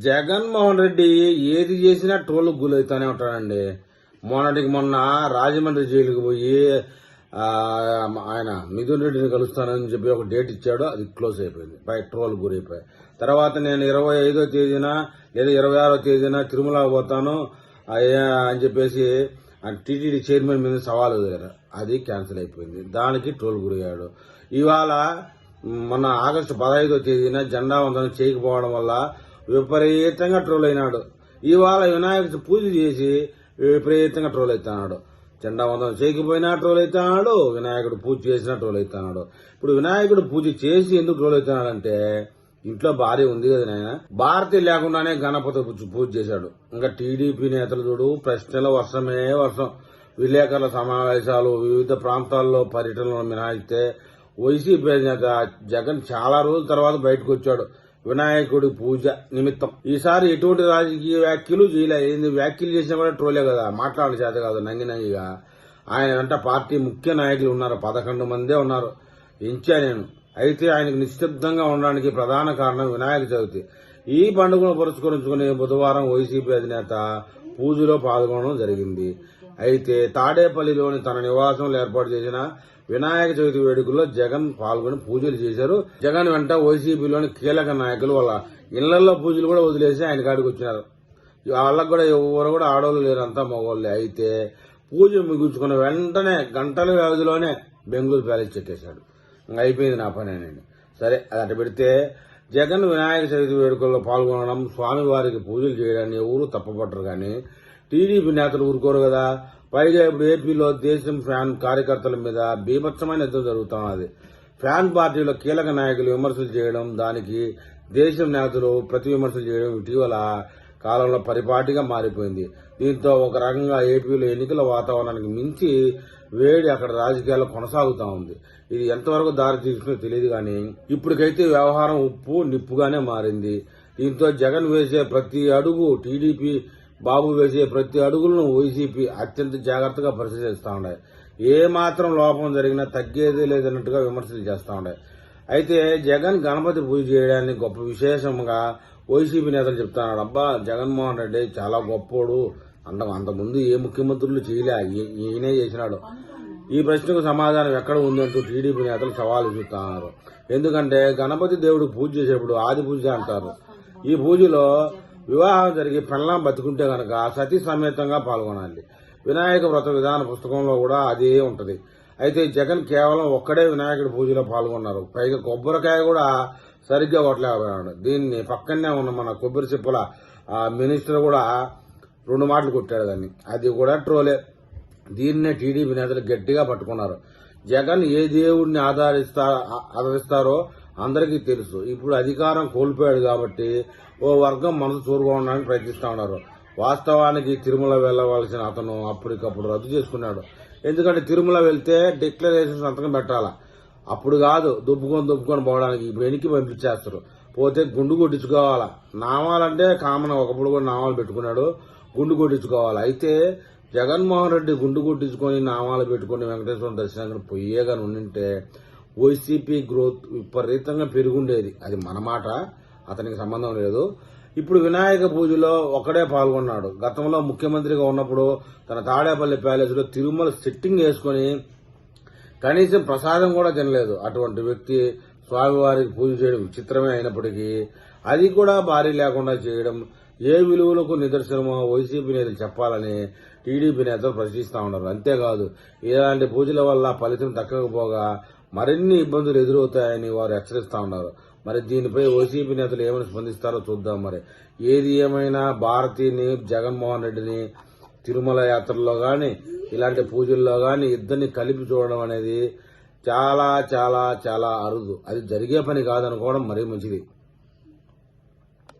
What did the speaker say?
జగన్మోహన్ రెడ్డి ఏది చేసినా ట్రోల్ గులవుతానే ఉంటాడండి. మొన్న రాజమండ్రి జైలుకి పోయి ఆయన మిథున్ రెడ్డిని కలుస్తానని చెప్పి ఒక డేట్ ఇచ్చాడు. అది క్లోజ్ అయిపోయింది, బయట ట్రోల్ గురైపోయి. తర్వాత నేను 25వ తేదీన లేదా 26వ తేదీన తిరుమల పోతాను అని చెప్పేసి టీటీడీ చైర్మన్ మీద సవాల్ వదిలేరు. అది క్యాన్సిల్ అయిపోయింది, దానికి ట్రోల్ గురయ్యాడు. ఇవాళ మొన్న ఆగస్టు 15వ తేదీన జెండా వందనం చేయకపోవడం వల్ల విపరీతంగా ట్రోల్ అయినాడు. ఇవాళ వినాయకుడి పూజ చేసి విపరీతంగా ట్రోల్ అవుతున్నాడు. జెండా వందనం చేయకపోయినా ట్రోల్ అవుతున్నాడు, వినాయకుడు పూజ చేసినా ట్రోల్ అవుతున్నాడు. ఇప్పుడు వినాయకుడు పూజ చేసి ఎందుకు ట్రోల్ అవుతున్నాడంటే, ఇంట్లో భార్య ఉంది కదా నాయన, భారతి లేకుండానే గణపతి పూజ చేశాడు. ఇంకా టీడీపీ నేతలు చూడు, ప్రశ్నల వర్షమే వర్షం. విలేకరుల సమావేశాలు, వివిధ ప్రాంతాల్లో పర్యటనలు మినహాయిస్తే వైసీపీ నేత జగన్ చాలా రోజుల తర్వాత బయటకు వచ్చాడు వినాయకుడి పూజ నిమిత్తం. ఈసారి ఎటువంటి రాజకీయ వ్యాఖ్యలు చేయలేదు. వ్యాఖ్యలు చేసినా కూడా ట్రోలే కదా, మాట్లాడే చేత కాదు నంగినంగిగా. ఆయన వెంట పార్టీ ముఖ్య నాయకులు ఉన్నారు, 11 మందే ఉన్నారు. ఎంచా నేను. అయితే ఆయనకు నిశ్శబ్దంగా ఉండడానికి ప్రధాన కారణం వినాయక చవితి. ఈ పండుగను పురస్కరించుకుని బుధవారం వైసీపీ అధినేత పూజలో పాల్గొనడం జరిగింది. అయితే తాడేపల్లిలోని తన నివాసంలో ఏర్పాటు చేసిన వినాయక చవితి వేడుకల్లో జగన్ పాల్గొని పూజలు చేశారు. జగన్ వెంట వైసీపీలోని కీలక నాయకులు వాళ్ళ ఇళ్లలో పూజలు కూడా వదిలేసి ఆయన కాడికి వచ్చినారు. వాళ్ళకు కూడా ఎవరు కూడా ఆడవాళ్ళు లేరు, అంతా మగవాళ్ళే. అయితే పూజ ముగించుకున్న వెంటనే గంటల వ్యవధిలోనే బెంగళూరు ప్యాలెస్ చెక్కేశాడు. అయిపోయింది నా పని అని. సరే, అది అటు పెడితే జగన్ వినాయక చవితి వేడుకల్లో పాల్గొనడం, స్వామివారికి పూజలు చేయడాన్ని ఎవరు తప్పపట్టరు. కానీ టీడీపీ నేతలు ఊరుకోరు కదా. పైగా ఇప్పుడు ఏపీలో దేశం ఫ్యాన్ కార్యకర్తల మీద బీభత్సమైన యుద్ధం జరుగుతున్నది. ఫ్యాన్ పార్టీలో కీలక నాయకులు విమర్శలు చేయడం, దానికి దేశం నేతలు ప్రతి విమర్శలు చేయడం ఇటీవల కాలంలో పరిపాటిగా మారిపోయింది. దీంతో ఒక రకంగా ఏపీలో ఎన్నికల వాతావరణానికి మించి వేడి అక్కడ రాజకీయాల్లో కొనసాగుతా ఉంది. ఇది ఎంతవరకు దారి తీస్తుందో తెలియదు కానీ ఇప్పటికైతే వ్యవహారం ఉప్పు నిప్పుగానే మారింది. దీంతో జగన్ వేసే ప్రతి అడుగు, టీడీపీ బాబు వేసే ప్రతి అడుగులను వైసీపీ అత్యంత జాగ్రత్తగా పరిశీలిస్తూ ఉన్నాయి. ఏ మాత్రం లోపం జరిగినా తగ్గేదే లేదన్నట్టుగా విమర్శలు చేస్తూ ఉన్నాయి. అయితే జగన్ గణపతి పూజ చేయడాన్ని గొప్ప విశేషంగా వైసీపీ నేతలు చెప్తున్నాడు. అబ్బా, జగన్మోహన్ రెడ్డి చాలా గొప్పోడు, అంతకుముందు ఏ ముఖ్యమంత్రులు చేయలే, ఈయనే చేసినాడు. ఈ ప్రశ్నకు సమాధానం ఎక్కడ ఉందంటూ టీడీపీ నేతలు సవాలు చూస్తున్నారు. ఎందుకంటే గణపతి దేవుడు పూజ చేసేప్పుడు ఆది పూజ అంటారు. ఈ పూజలో వివాహం జరిగి పెళ్ళాం బతుకుంటే గనక సతీ సమేతంగా పాల్గొనాలి. వినాయక వ్రత విధాన పుస్తకంలో కూడా అదే ఉంటది. అయితే జగన్ కేవలం ఒక్కడే వినాయకుడి పూజలో పాల్గొన్నారు. పైగా కొబ్బరికాయ కూడా సరిగ్గా కొట్టలేకపోయాడు. దీన్ని పక్కనే ఉన్న మన కొబ్బరి చిప్పల మినిస్టర్ కూడా 2 మాటలు కొట్టాడు దాన్ని. అది కూడా ట్రోలే. దీన్నే టీడీపీ నేతలు గట్టిగా పట్టుకున్నారు. జగన్ ఏ దేవుడిని ఆదరిస్తారో అందరికీ తెలుసు. ఇప్పుడు అధికారం కోల్పోయాడు కాబట్టి ఓ వర్గం మనసు చూరుకోవడానికి ప్రయత్నిస్తా ఉన్నారు. వాస్తవానికి తిరుమల వెళ్లవలసిన అతను అప్పటికప్పుడు రద్దు చేసుకున్నాడు. ఎందుకంటే తిరుమల వెళ్తే డిక్లరేషన్ సంతకం పెట్టాలా, అప్పుడు కాదు దుబ్బుకొని పోవడానికి. వెనక్కి పంపించేస్తారు. పోతే గుండు కొట్టించుకోవాలా. నామాలంటే కామన్, ఒకప్పుడు కూడా నామాలు పెట్టుకున్నాడు, గుండు కొట్టించుకోవాలి. అయితే జగన్మోహన్ రెడ్డి గుండు కొట్టించుకొని నామాలు పెట్టుకుని వెంకటేశ్వర దర్శనానికి పోయేగాని ఉండింటే వైసీపీ గ్రోత్ విపరీతంగా పెరుగుండేది. అది మన మాట, అతనికి సంబంధం లేదు. ఇప్పుడు వినాయక పూజలో ఒక్కడే పాల్గొన్నాడు. గతంలో ముఖ్యమంత్రిగా ఉన్నప్పుడు తన తాడేపల్లి ప్యాలెస్ లో తిరుమల సెట్టింగ్ వేసుకుని కనీసం ప్రసాదం కూడా తినలేదు. అటువంటి వ్యక్తి స్వామివారికి పూజ చేయడం విచిత్రమే అయినప్పటికీ అది కూడా భారీ లేకుండా చేయడం ఏ విలువలకు నిదర్శనమో వైసీపీ నేతలు చెప్పాలని టీడీపీ నేతలు ప్రశ్నిస్తా ఉన్నారు. అంతేకాదు, ఇలాంటి పూజల వల్ల ఫలితం దక్కకపోగా మరిన్ని ఇబ్బందులు ఎదురవుతాయని వారు హెచ్చరిస్తా ఉన్నారు. మరి దీనిపై వైసీపీ నేతలు ఏమని స్పందిస్తారో చూద్దాం. మరి ఏది ఏమైనా భారతీని, జగన్మోహన్ రెడ్డిని తిరుమల యాత్రలో గాని ఇలాంటి పూజల్లో గాని ఇద్దరిని కలిపి చూడడం అనేది చాలా చాలా చాలా అరుదు. అది జరిగే పని కాదనుకోవడం మరీ మంచిది.